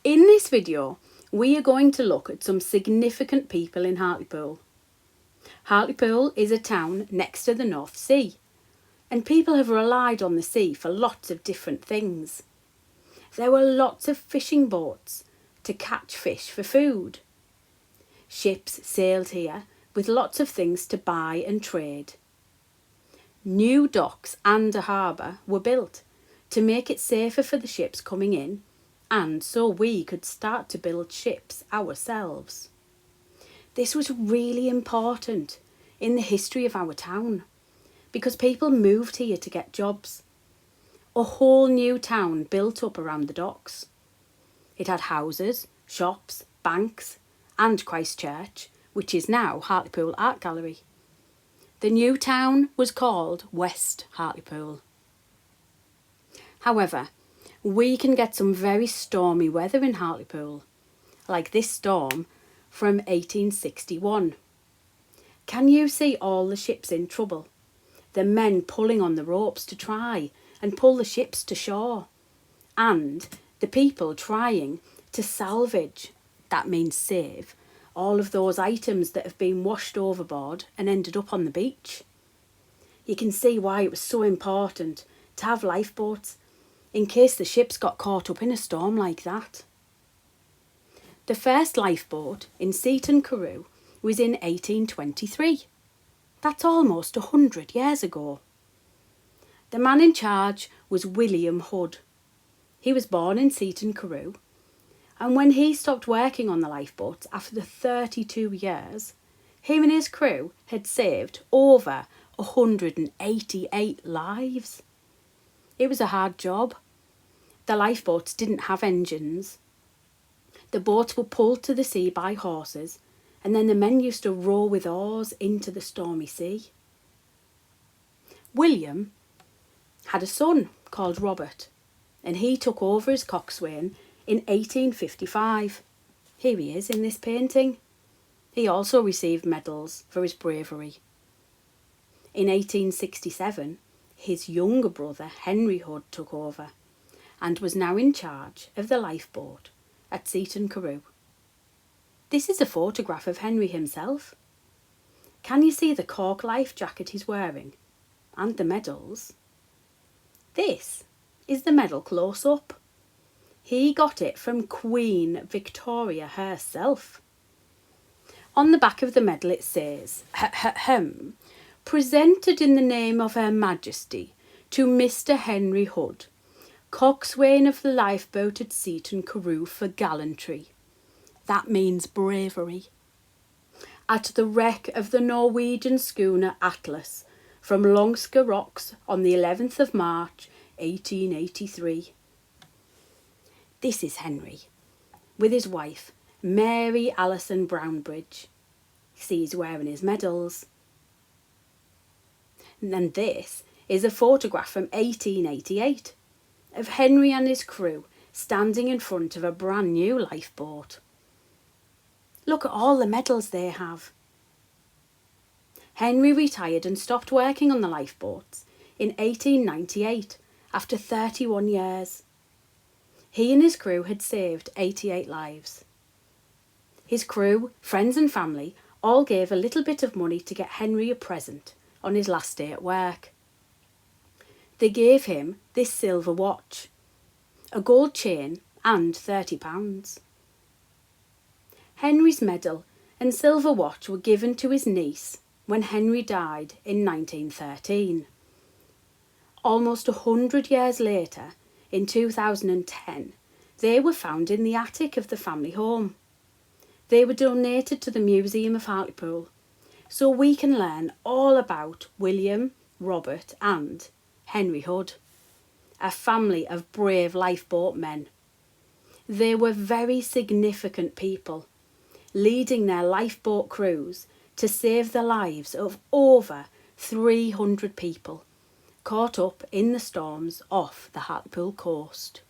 In this video, we are going to look at some significant people in Hartlepool. Hartlepool is a town next to the North Sea, and people have relied on the sea for lots of different things. There were lots of fishing boats to catch fish for food. Ships sailed here with lots of things to buy and trade. New docks and a harbour were built to make it safer for the ships coming in, and so we could start to build ships ourselves. This was really important in the history of our town because people moved here to get jobs. A whole new town built up around the docks. It had houses, shops, banks and Christchurch, which is now Hartlepool Art Gallery. The new town was called West Hartlepool. However, we can get some very stormy weather in Hartlepool, like this storm from 1861. Can you see all the ships in trouble? The men pulling on the ropes to try and pull the ships to shore, and the people trying to salvage, that means save, all of those items that have been washed overboard and ended up on the beach. You can see why it was so important to have lifeboats in case the ships got caught up in a storm like that. The first lifeboat in Seaton Carew was in 1823. That's almost 100 years ago. The man in charge was William Hood. He was born in Seaton Carew, and when he stopped working on the lifeboats after 32 years, him and his crew had saved over 188 lives. It was a hard job. The lifeboats didn't have engines. The boats were pulled to the sea by horses, and then the men used to row with oars into the stormy sea. William had a son called Robert, and he took over as coxswain in 1855. Here he is in this painting. He also received medals for his bravery. In 1867, his younger brother Henry Hood took over and was now in charge of the lifeboat at Seaton Carew. This is a photograph of Henry himself. Can you see the cork life jacket he's wearing and the medals? This is the medal close up. He got it from Queen Victoria herself. On the back of the medal it says, presented in the name of Her Majesty to Mr. Henry Hood, coxswain of the lifeboat at Seaton Carew for gallantry. That means bravery. At the wreck of the Norwegian schooner Atlas from Longska Rocks on the 11th of March 1883. This is Henry, with his wife, Mary Alison Brownbridge. See, he's wearing his medals. And this is a photograph from 1888 of Henry and his crew standing in front of a brand new lifeboat. Look at all the medals they have. Henry retired and stopped working on the lifeboats in 1898 after 31 years. He and his crew had saved 88 lives. His crew, friends and family all gave a little bit of money to get Henry a present on his last day at work. They gave him this silver watch, a gold chain and £30. Henry's medal and silver watch were given to his niece when Henry died in 1913. Almost 100 years later, in 2010, they were found in the attic of the family home. They were donated to the Museum of Hartlepool, so we can learn all about William, Robert and Henry Hood, a family of brave lifeboatmen. They were very significant people, leading their lifeboat crews to save the lives of over 300 people caught up in the storms off the Hartlepool coast.